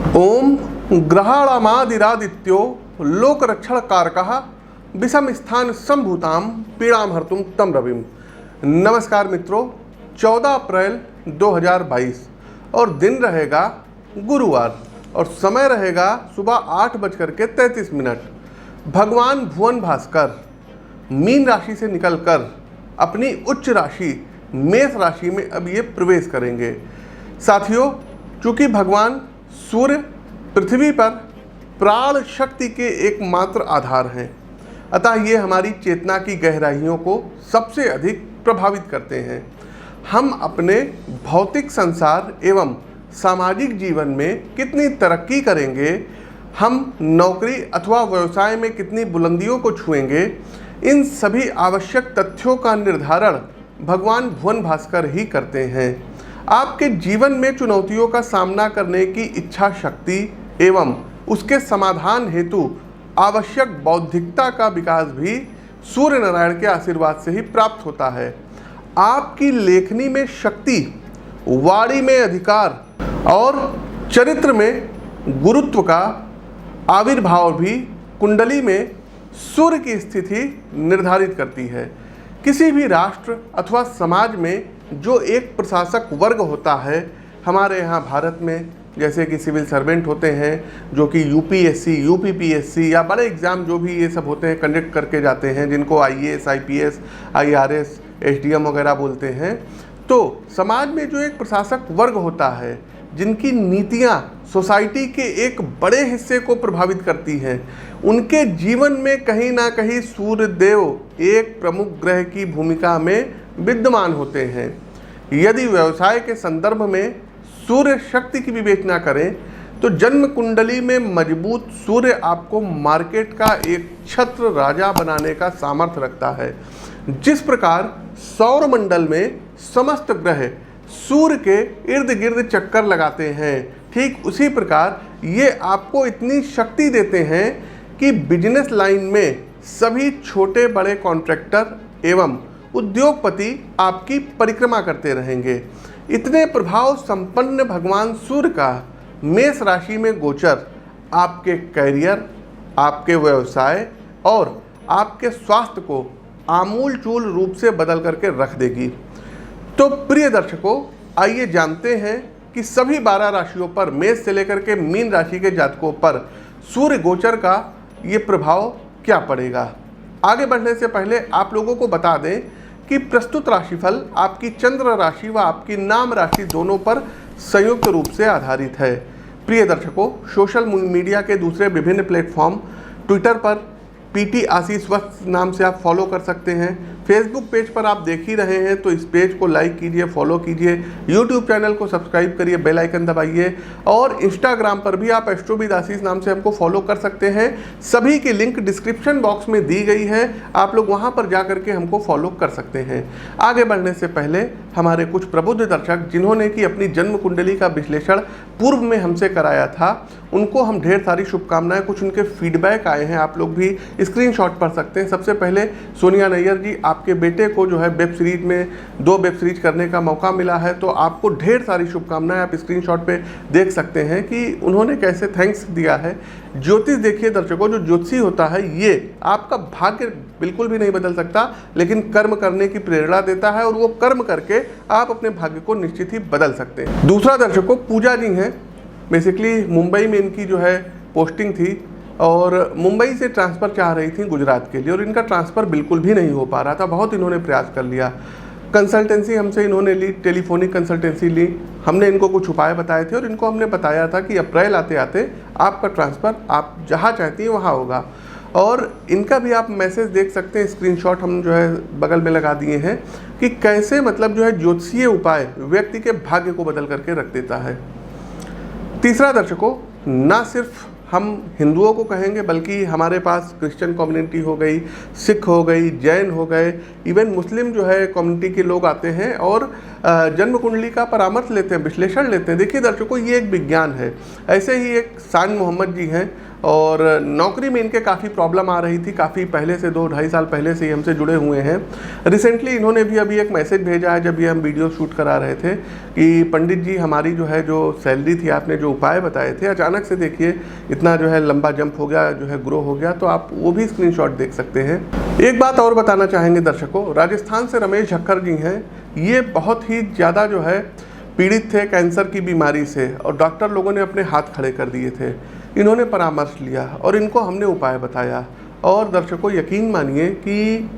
ओम ग्रहाणामादिरादित्यो लोकरक्षण कारकः विषम स्थान संभूताम पीड़ाम हर्तुम तम रविम। नमस्कार मित्रों, 14 अप्रैल 2022 और दिन रहेगा गुरुवार और समय रहेगा सुबह 8:33। भगवान भुवन भास्कर मीन राशि से निकलकर अपनी उच्च राशि मेष राशि में अब ये प्रवेश करेंगे। साथियों, चूंकि भगवान सूर्य पृथ्वी पर प्राण शक्ति के एकमात्र आधार हैं, अतः ये हमारी चेतना की गहराइयों को सबसे अधिक प्रभावित करते हैं। हम अपने भौतिक संसार एवं सामाजिक जीवन में कितनी तरक्की करेंगे, हम नौकरी अथवा व्यवसाय में कितनी बुलंदियों को छुएंगे, इन सभी आवश्यक तथ्यों का निर्धारण भगवान भुवन भास्कर ही करते हैं। आपके जीवन में चुनौतियों का सामना करने की इच्छा शक्ति एवं उसके समाधान हेतु आवश्यक बौद्धिकता का विकास भी सूर्य नारायण के आशीर्वाद से ही प्राप्त होता है। आपकी लेखनी में शक्ति, वाणी में अधिकार और चरित्र में गुरुत्व का आविर्भाव भी कुंडली में सूर्य की स्थिति निर्धारित करती है। किसी भी राष्ट्र अथवा समाज में जो एक प्रशासक वर्ग होता है, हमारे यहाँ भारत में जैसे कि सिविल सर्वेंट होते हैं जो कि यूपीएससी, यूपीपीएससी या बड़े एग्ज़ाम जो भी ये सब होते हैं कंडक्ट करके जाते हैं, जिनको आईएएस, आईपीएस, आईआरएस, एसडीएम वगैरह बोलते हैं। तो समाज में जो एक प्रशासक वर्ग होता है, जिनकी नीतियाँ सोसाइटी के एक बड़े हिस्से को प्रभावित करती हैं, उनके जीवन में कहीं ना कहीं सूर्य देव एक प्रमुख ग्रह की भूमिका में विद्यमान होते हैं। यदि व्यवसाय के संदर्भ में सूर्य शक्ति की विवेचना करें तो जन्म कुंडली में मजबूत सूर्य आपको मार्केट का एक छत्र राजा बनाने का सामर्थ्य रखता है। जिस प्रकार सौर मंडल में समस्त ग्रह सूर्य के इर्द गिर्द चक्कर लगाते हैं, ठीक उसी प्रकार ये आपको इतनी शक्ति देते हैं कि बिजनेस लाइन में सभी छोटे बड़े कॉन्ट्रैक्टर एवं उद्योगपति आपकी परिक्रमा करते रहेंगे। इतने प्रभाव संपन्न भगवान सूर्य का मेष राशि में गोचर आपके कैरियर, आपके व्यवसाय और आपके स्वास्थ्य को आमूलचूल रूप से बदल करके रख देगी। तो प्रिय दर्शकों, आइए जानते हैं कि सभी 12 राशियों पर, मेष से लेकर के मीन राशि के जातकों पर सूर्य गोचर का ये प्रभाव क्या पड़ेगा। आगे बढ़ने से पहले आप लोगों को बता दें कि प्रस्तुत राशिफल आपकी चंद्र राशि व आपकी नाम राशि दोनों पर संयुक्त रूप से आधारित है। प्रिय दर्शकों, सोशल मीडिया के दूसरे विभिन्न प्लेटफॉर्म, ट्विटर पर पीटी आशीष वत्स नाम से आप फॉलो कर सकते हैं। फेसबुक पेज पर आप देख ही रहे हैं तो इस पेज को लाइक कीजिए, फॉलो कीजिए। यूट्यूब चैनल को सब्सक्राइब करिए, बेल आइकन दबाइए और इंस्टाग्राम पर भी आप एस्ट्रोविद आशीष नाम से हमको फॉलो कर सकते हैं। सभी की लिंक डिस्क्रिप्शन बॉक्स में दी गई है, आप लोग वहां पर जा करके हमको फॉलो कर सकते हैं। आगे बढ़ने से पहले हमारे कुछ प्रबुद्ध दर्शक जिन्होंने कि अपनी जन्म कुंडली का विश्लेषण पूर्व में हमसे कराया था, उनको हम ढेर सारी शुभकामनाएं, कुछ उनके फीडबैक आए हैं, आप लोग भी स्क्रीनशॉट पढ़ सकते हैं। सबसे पहले सोनिया नैयर जी, आपके बेटे को जो है वेब सीरीज में 2 वेब सीरीज करने का मौका मिला है, तो आपको ढेर सारी शुभकामनाएं, आप स्क्रीनशॉट पे देख सकते हैं कि उन्होंने कैसे थैंक्स दिया है। ज्योतिष देखिए दर्शकों, जो ज्योतिषी होता है ये आपका भाग्य बिल्कुल भी नहीं बदल सकता, लेकिन कर्म करने की प्रेरणा देता है और वो कर्म करके आप अपने भाग्य को निश्चित ही बदल सकते हैं। दूसरा दर्शकों, पूजा जी हैं, बेसिकली मुंबई में इनकी जो है पोस्टिंग थी और मुंबई से ट्रांसफ़र चाह रही थी गुजरात के लिए और इनका ट्रांसफ़र बिल्कुल भी नहीं हो पा रहा था। बहुत इन्होंने प्रयास कर लिया, कंसल्टेंसी हमसे इन्होंने ली, टेलीफोनिक कंसल्टेंसी ली, हमने इनको कुछ उपाय बताए थे और इनको हमने बताया था कि अप्रैल आते आते आपका ट्रांसफ़र आप जहाँ चाहती हैं वहाँ होगा। और इनका भी आप मैसेज देख सकते हैं, स्क्रीनशॉट हम जो है बगल में लगा दिए हैं कि कैसे मतलब जो है ज्योतिषीय उपाय व्यक्ति के भाग्य को बदल करके रख देता है। तीसरा दर्शकों, ना सिर्फ हम हिंदुओं को कहेंगे बल्कि हमारे पास क्रिश्चियन कम्युनिटी हो गई, सिख हो गई, जैन हो गए, इवन मुस्लिम जो है कम्युनिटी के लोग आते हैं और जन्म कुंडली का परामर्श लेते हैं, विश्लेषण लेते हैं। देखिए दर्शकों, ये एक विज्ञान है। ऐसे ही एक शान मोहम्मद जी हैं और नौकरी में इनके काफ़ी प्रॉब्लम आ रही थी, काफ़ी पहले से 2-2.5 साल पहले से ही हमसे जुड़े हुए हैं। रिसेंटली इन्होंने भी अभी एक मैसेज भेजा है, जब ये हम वीडियो शूट करा रहे थे, कि पंडित जी हमारी जो है जो सैलरी थी, आपने जो उपाय बताए थे, अचानक से देखिए इतना जो है लंबा जंप हो गया, जो है ग्रो हो गया। तो आप वो भी स्क्रीनशॉट देख सकते हैं। एक बात और बताना चाहेंगे दर्शकों, राजस्थान से रमेश झक्कर जी हैं। ये बहुत ही ज़्यादा जो है पीड़ित थे कैंसर की बीमारी से, और डॉक्टर लोगों ने अपने हाथ खड़े कर दिए थे। इन्होंने परामर्श लिया और इनको हमने उपाय बताया, और दर्शकों यकीन मानिए कि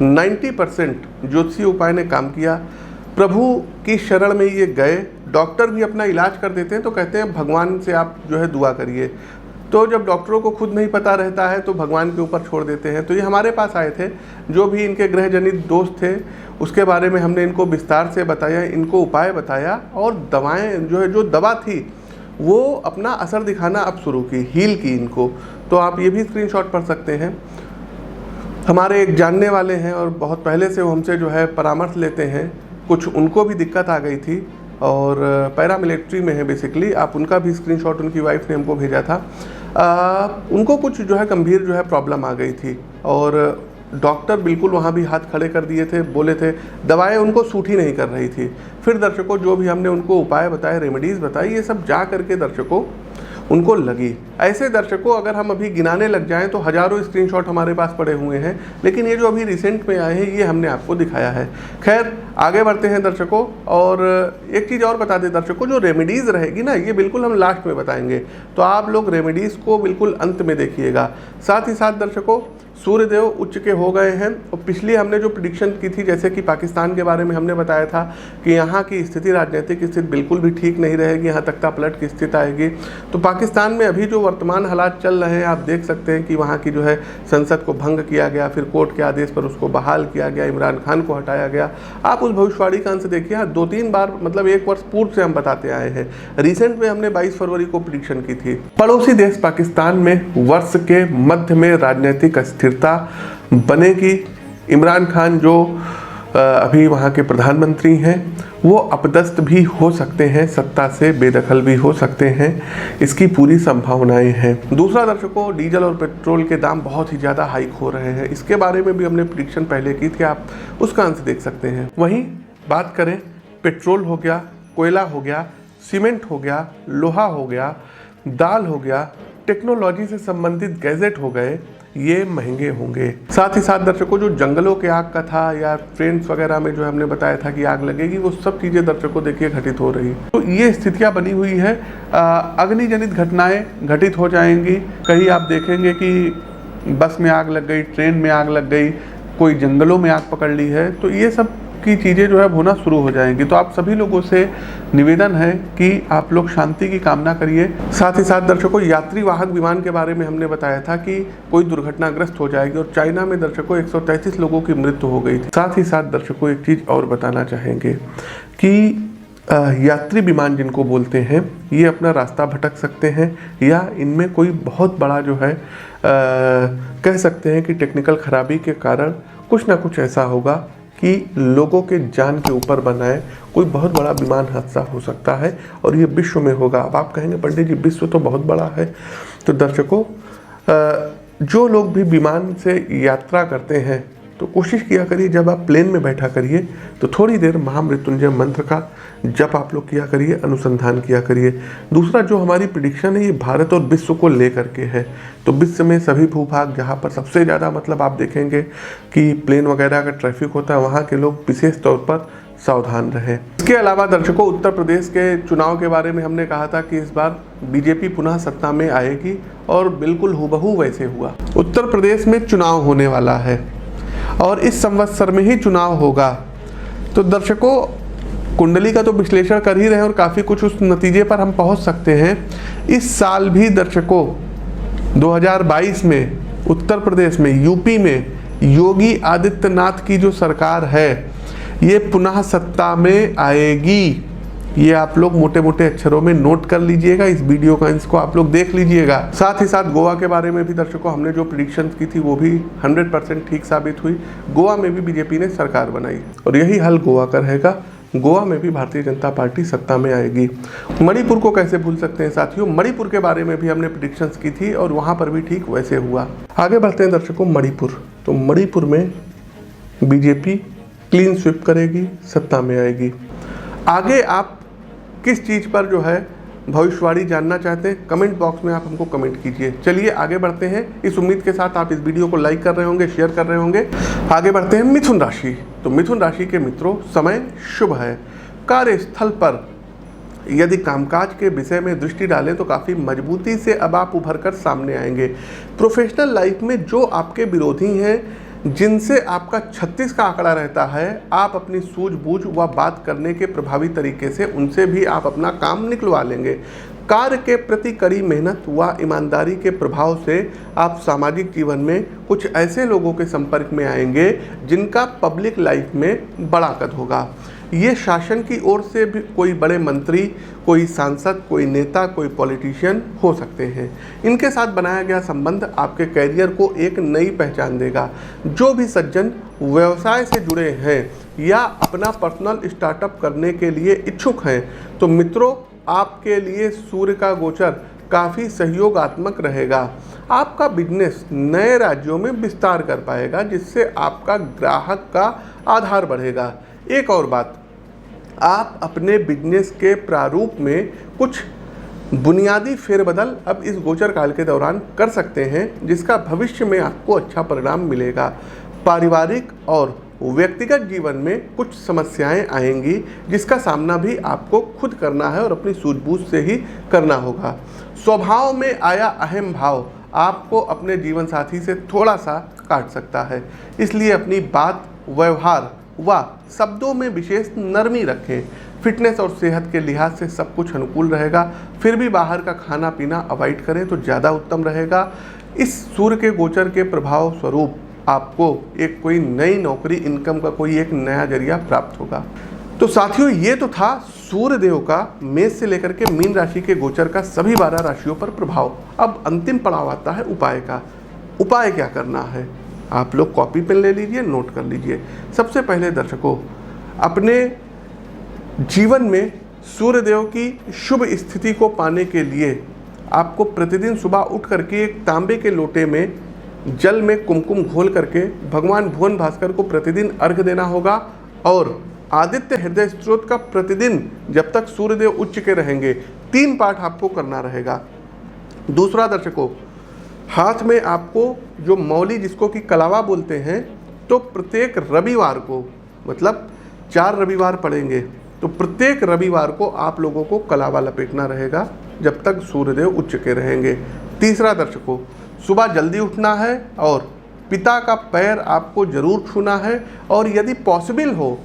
90% ज्योतिषीय उपाय ने काम किया। प्रभु की शरण में ये गए। डॉक्टर भी अपना इलाज कर देते हैं तो कहते हैं भगवान से आप जो है दुआ करिए। तो जब डॉक्टरों को खुद नहीं पता रहता है तो भगवान के ऊपर छोड़ देते हैं। तो ये हमारे पास आए थे, जो भी इनके ग्रह जनित दोष थे उसके बारे में हमने इनको विस्तार से बताया, इनको उपाय बताया, और दवाएं जो है, जो दवा थी वो अपना असर दिखाना अब शुरू की, हील की इनको। तो आप ये भी स्क्रीनशॉट पढ़ सकते हैं। हमारे एक जानने वाले हैं और बहुत पहले से वो हमसे जो है परामर्श लेते हैं। कुछ उनको भी दिक्कत आ गई थी और पैरामिलिट्री में है बेसिकली। आप उनका भी स्क्रीनशॉट, उनकी वाइफ ने हमको भेजा था। उनको कुछ जो है गंभीर जो है प्रॉब्लम आ गई थी, और डॉक्टर बिल्कुल वहाँ भी हाथ खड़े कर दिए थे, बोले थे दवाएं उनको सूट ही नहीं कर रही थी। फिर दर्शकों जो भी हमने उनको उपाय बताए, रेमेडीज़ बताई, ये सब जा करके दर्शकों उनको लगी। ऐसे दर्शकों अगर हम अभी गिनाने लग जाएं तो हज़ारों स्क्रीनशॉट हमारे पास पड़े हुए हैं, लेकिन ये जो अभी रिसेंट में आए हैं ये हमने आपको दिखाया है। खैर आगे बढ़ते हैं दर्शकों, और एक चीज़ और बता दें दर्शकों, जो रेमेडीज़ रहेगी ना, ये बिल्कुल हम लास्ट में बताएंगे, तो आप लोग रेमेडीज़ को बिल्कुल अंत में देखिएगा। साथ ही साथ दर्शकों, सूर्यदेव उच्च के हो गए हैं, और पिछली हमने जो प्रिडिक्शन की थी, जैसे कि पाकिस्तान के बारे में हमने बताया था कि यहाँ की स्थिति, राजनीतिक स्थिति बिल्कुल भी ठीक नहीं रहेगी, यहाँ तख्ता पलट की स्थिति आएगी। तो पाकिस्तान में अभी जो वर्तमान हालात चल रहे हैं, आप देख सकते हैं कि वहाँ की जो है संसद को भंग किया गया, फिर कोर्ट के आदेश पर उसको बहाल किया गया, इमरान खान को हटाया गया। आप उस भविष्यवाणी का अंश देखिए, 2-3 बार, मतलब 1 वर्ष पूर्व से हम बताते आए हैं। रिसेंट में हमने 22 फरवरी को प्रिडिक्शन की थी। पड़ोसी देश पाकिस्तान में वर्ष के मध्य में राजनीतिक स्थिरता बनेगी। इमरान खान जो अभी वहाँ के प्रधानमंत्री हैं, वो अपदस्थ भी हो सकते हैं, सत्ता से बेदखल भी हो सकते हैं, इसकी पूरी संभावनाएं हैं। दूसरा दर्शकों, डीजल और पेट्रोल के दाम बहुत ही ज़्यादा हाइक हो रहे हैं, इसके बारे में भी हमने प्रेडिक्शन पहले की थी, आप उसका अंश देख सकते हैं। वहीं बात करें, पेट्रोल हो गया, कोयला हो गया, सीमेंट हो गया, लोहा हो गया, दाल हो गया, टेक्नोलॉजी से संबंधित गैजेट हो गए, ये महंगे होंगे। साथ ही साथ दर्शकों, जो जंगलों के आग का था या ट्रेन्स वगैरह में जो हमने बताया था कि आग लगेगी, वो सब चीज़ें दर्शकों देखिए घटित हो रही है। तो ये स्थितियाँ बनी हुई है। अग्निजनित घटनाएं घटित हो जाएंगी। कहीं आप देखेंगे कि बस में आग लग गई, ट्रेन में आग लग गई, कोई जंगलों में आग पकड़ ली है, तो ये सब की चीज़ें जो है होना शुरू हो जाएंगी। तो आप सभी लोगों से निवेदन है कि आप लोग शांति की कामना करिए। साथ ही साथ दर्शकों, यात्री वाहक विमान के बारे में हमने बताया था कि कोई दुर्घटनाग्रस्त हो जाएगी, और चाइना में दर्शकों 133 लोगों की मृत्यु हो गई थी। साथ ही साथ दर्शकों, एक चीज़ और बताना चाहेंगे कि यात्री विमान जिनको बोलते हैं, ये अपना रास्ता भटक सकते हैं, या इनमें कोई बहुत बड़ा जो है कह सकते हैं कि टेक्निकल खराबी के कारण कुछ ना कुछ ऐसा होगा कि लोगों के जान के ऊपर बनाए कोई बहुत बड़ा विमान हादसा हो सकता है, और ये विश्व में होगा। अब आप कहेंगे पंडित जी विश्व तो बहुत बड़ा है। तो दर्शकों, जो लोग भी विमान से यात्रा करते हैं तो कोशिश किया करिए, जब आप प्लेन में बैठा करिए तो थोड़ी देर महामृत्युंजय मंत्र का जप आप लोग किया करिए, अनुसंधान किया करिए। दूसरा, जो हमारी प्रेडिक्शन है ये भारत और विश्व को लेकर के है। तो विश्व में सभी भूभाग जहाँ पर सबसे ज़्यादा मतलब आप देखेंगे कि प्लेन वगैरह का ट्रैफिक होता है, वहाँ के लोग विशेष तौर पर सावधान रहें। इसके अलावा दर्शकों, उत्तर प्रदेश के चुनाव के बारे में हमने कहा था कि इस बार बीजेपी पुनः सत्ता में आएगी, और बिल्कुल हूबहू वैसे हुआ। उत्तर प्रदेश में चुनाव होने वाला है और इस संवत्सर में ही चुनाव होगा। तो दर्शकों, कुंडली का तो विश्लेषण कर ही रहे हैं और काफ़ी कुछ उस नतीजे पर हम पहुंच सकते हैं। इस साल भी दर्शकों 2022 में उत्तर प्रदेश में, यूपी में योगी आदित्यनाथ की जो सरकार है ये पुनः सत्ता में आएगी। ये आप लोग मोटे मोटे अक्षरों में नोट कर लीजिएगा, इस वीडियो का इसको आप लोग देख लीजिएगा। साथ ही साथ गोवा के बारे में भी दर्शकों हमने जो प्रेडिक्शन की थी वो भी 100% ठीक साबित हुई। गोवा में भी बीजेपी ने सरकार बनाई और यही हाल गोवा का रहेगा। गोवा में भी भारतीय जनता पार्टी सत्ता में आएगी। मणिपुर को कैसे भूल सकते हैं साथियों, मणिपुर के बारे में भी हमने प्रेडिक्शंस की थी और वहाँ पर भी ठीक वैसे हुआ। आगे बढ़ते हैं दर्शकों, मणिपुर। तो मणिपुर में बीजेपी क्लीन स्वीप करेगी, सत्ता में आएगी। आगे आप किस चीज़ पर जो है भविष्यवाणी जानना चाहते हैं, कमेंट बॉक्स में आप हमको कमेंट कीजिए। चलिए आगे बढ़ते हैं, इस उम्मीद के साथ आप इस वीडियो को लाइक कर रहे होंगे, शेयर कर रहे होंगे। आगे बढ़ते हैं मिथुन राशि। तो मिथुन राशि के मित्रों, समय शुभ है। कार्यस्थल पर यदि कामकाज के विषय में दृष्टि डालें तो काफ़ी मजबूती से अब आप उभर कर सामने आएंगे। प्रोफेशनल लाइफ में जो आपके विरोधी हैं, जिनसे आपका 36 का आंकड़ा रहता है, आप अपनी सूझबूझ व बात करने के प्रभावी तरीके से उनसे भी आप अपना काम निकलवा लेंगे। कार्य के प्रति कड़ी मेहनत व ईमानदारी के प्रभाव से आप सामाजिक जीवन में कुछ ऐसे लोगों के संपर्क में आएंगे जिनका पब्लिक लाइफ में बड़ा कद होगा। ये शासन की ओर से भी कोई बड़े मंत्री, कोई सांसद, कोई नेता, कोई पॉलिटिशियन हो सकते हैं। इनके साथ बनाया गया संबंध आपके कैरियर को एक नई पहचान देगा। जो भी सज्जन व्यवसाय से जुड़े हैं या अपना पर्सनल स्टार्टअप करने के लिए इच्छुक हैं, तो मित्रों आपके लिए सूर्य का गोचर काफ़ी सहयोगात्मक रहेगा। आपका बिजनेस नए राज्यों में विस्तार कर पाएगा, जिससे आपका ग्राहक का आधार बढ़ेगा। एक और बात, आप अपने बिजनेस के प्रारूप में कुछ बुनियादी फेरबदल अब इस गोचर काल के दौरान कर सकते हैं, जिसका भविष्य में आपको अच्छा परिणाम मिलेगा। पारिवारिक और व्यक्तिगत जीवन में कुछ समस्याएं आएंगी, जिसका सामना भी आपको खुद करना है और अपनी सूझबूझ से ही करना होगा। स्वभाव में आया अहम भाव आपको अपने जीवन साथी से थोड़ा सा काट सकता है, इसलिए अपनी बात, व्यवहार व शब्दों में विशेष नरमी रखें। फिटनेस और सेहत के लिहाज से सब कुछ अनुकूल रहेगा, फिर भी बाहर का खाना पीना अवॉइड करें तो ज़्यादा उत्तम रहेगा। इस सूर्य के गोचर के प्रभाव स्वरूप आपको एक कोई नई नौकरी, इनकम का कोई एक नया जरिया प्राप्त होगा। तो साथियों, ये तो था सूर्य देव का मेष से लेकर के मीन राशि के गोचर का सभी 12 राशियों पर प्रभाव। अब अंतिम पड़ाव आता है उपाय का। उपाय क्या करना है, आप लोग कॉपी पेन ले लीजिए, नोट कर लीजिए। सबसे पहले दर्शकों, अपने जीवन में सूर्यदेव की शुभ स्थिति को पाने के लिए आपको प्रतिदिन सुबह उठ करके एक तांबे के लोटे में जल में कुमकुम घोल करके भगवान भुवन भास्कर को प्रतिदिन अर्घ्य देना होगा। और आदित्य हृदय स्त्रोत का प्रतिदिन जब तक सूर्यदेव उच्च के रहेंगे 3 पाठ आपको करना रहेगा। दूसरा दर्शकों, हाथ में आपको जो मौली, जिसको कि कलावा बोलते हैं, तो प्रत्येक रविवार को, मतलब 4 रविवार पड़ेंगे, तो प्रत्येक रविवार को आप लोगों को कलावा लपेटना रहेगा जब तक सूर्यदेव उच्च के रहेंगे। तीसरा दर्शकों, सुबह जल्दी उठना है और पिता का पैर आपको जरूर छूना है, और यदि पॉसिबल हो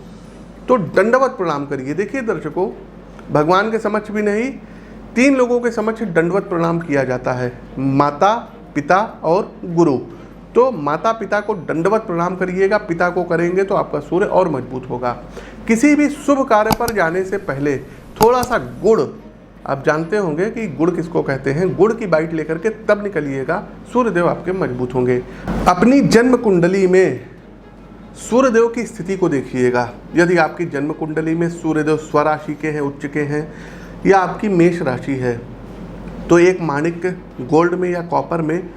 तो दंडवत प्रणाम करिए। देखिए दर्शकों, भगवान के समक्ष भी नहीं, 3 लोगों के समक्ष दंडवत प्रणाम किया जाता है, माता, पिता और गुरु। तो माता पिता को दंडवत प्रणाम करिएगा, पिता को करेंगे तो आपका सूर्य और मजबूत होगा। किसी भी शुभ कार्य पर जाने से पहले थोड़ा सा गुड़, आप जानते होंगे कि गुड़ किसको कहते हैं, गुड़ की बाइट लेकर के तब निकलिएगा, सूर्यदेव आपके मजबूत होंगे। अपनी जन्म कुंडली में सूर्यदेव की स्थिति को देखिएगा। यदि आपकी जन्म कुंडली में सूर्यदेव स्वराशि के हैं, उच्च के हैं, या आपकी मेष राशि है, तो एक माणिक गोल्ड में या कॉपर में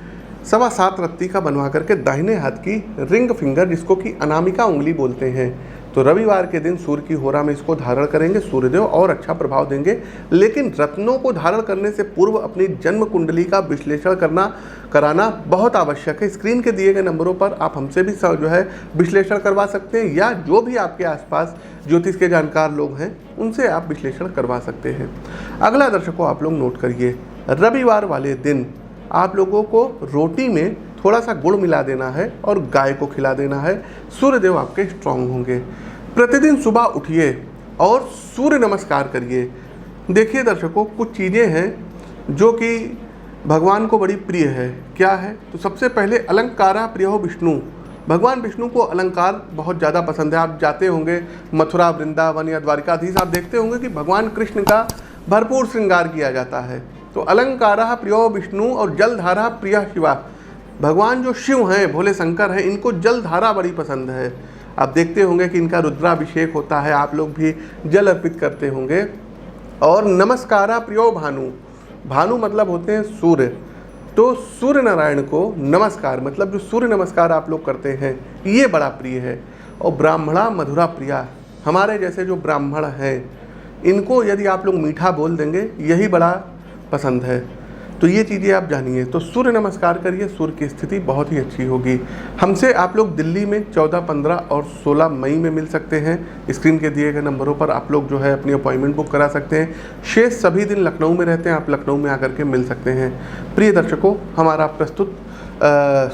7.25 रत्ती का बनवा करके दाहिने हाथ की रिंग फिंगर, जिसको कि अनामिका उंगली बोलते हैं, तो रविवार के दिन सूर्य की होरा में इसको धारण करेंगे, सूर्यदेव और अच्छा प्रभाव देंगे। लेकिन रत्नों को धारण करने से पूर्व अपनी जन्म कुंडली का विश्लेषण कराना बहुत आवश्यक है। स्क्रीन के दिए गए नंबरों पर आप हमसे भी जो है विश्लेषण करवा सकते हैं, या जो भी आपके आसपास ज्योतिष के जानकार लोग हैं उनसे आप विश्लेषण करवा सकते हैं। अगला दर्शकों, आप लोग नोट करिए, रविवार वाले दिन आप लोगों को रोटी में थोड़ा सा गुड़ मिला देना है और गाय को खिला देना है, सूर्यदेव आपके स्ट्रांग होंगे। प्रतिदिन सुबह उठिए और सूर्य नमस्कार करिए। देखिए दर्शकों, कुछ चीज़ें हैं जो कि भगवान को बड़ी प्रिय है। क्या है? तो सबसे पहले अलंकारा प्रियो विष्णु। भगवान विष्णु को अलंकार बहुत ज़्यादा पसंद है। आप जाते होंगे मथुरा, वृंदावन या द्वारिकाधीश, आप देखते होंगे कि भगवान कृष्ण का भरपूर श्रृंगार किया जाता है। तो अलंकारा प्रियो विष्णु और जलधारा प्रिय शिवा। भगवान जो शिव हैं, भोले शंकर हैं, इनको जलधारा बड़ी पसंद है। आप देखते होंगे कि इनका रुद्राभिषेक होता है, आप लोग भी जल अर्पित करते होंगे। और नमस्कारा प्रियो भानु, भानु मतलब होते हैं सूर्य, तो सूर्य नारायण को नमस्कार मतलब जो सूर्य नमस्कार आप लोग करते हैं ये बड़ा प्रिय है। और ब्राह्मणा मधुरा प्रिया, हमारे जैसे जो ब्राह्मण हैं इनको यदि आप लोग मीठा बोल देंगे यही बड़ा पसंद है। तो ये चीज़ें आप जानिए। तो सूर्य नमस्कार करिए, सूर्य की स्थिति बहुत ही अच्छी होगी। हमसे आप लोग दिल्ली में 14, 15 और 16 मई में मिल सकते हैं। स्क्रीन के दिए गए नंबरों पर आप लोग जो है अपनी अपॉइंटमेंट बुक करा सकते हैं। शेष सभी दिन लखनऊ में रहते हैं, आप लखनऊ में आकर के मिल सकते हैं। प्रिय दर्शकों, हमारा प्रस्तुत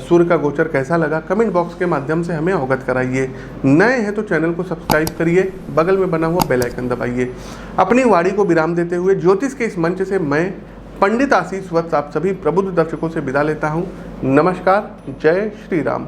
सूर्य का गोचर कैसा लगा कमेंट बॉक्स के माध्यम से हमें अवगत कराइए। नए हैं तो चैनल को सब्सक्राइब करिए, बगल में बना हुआ बेल आइकन दबाइए। अपनी वाणी को विराम देते हुए ज्योतिष के इस मंच से मैं पंडित आशीष वत्स आप सभी प्रबुद्ध दर्शकों से विदा लेता हूँ। नमस्कार, जय श्री राम।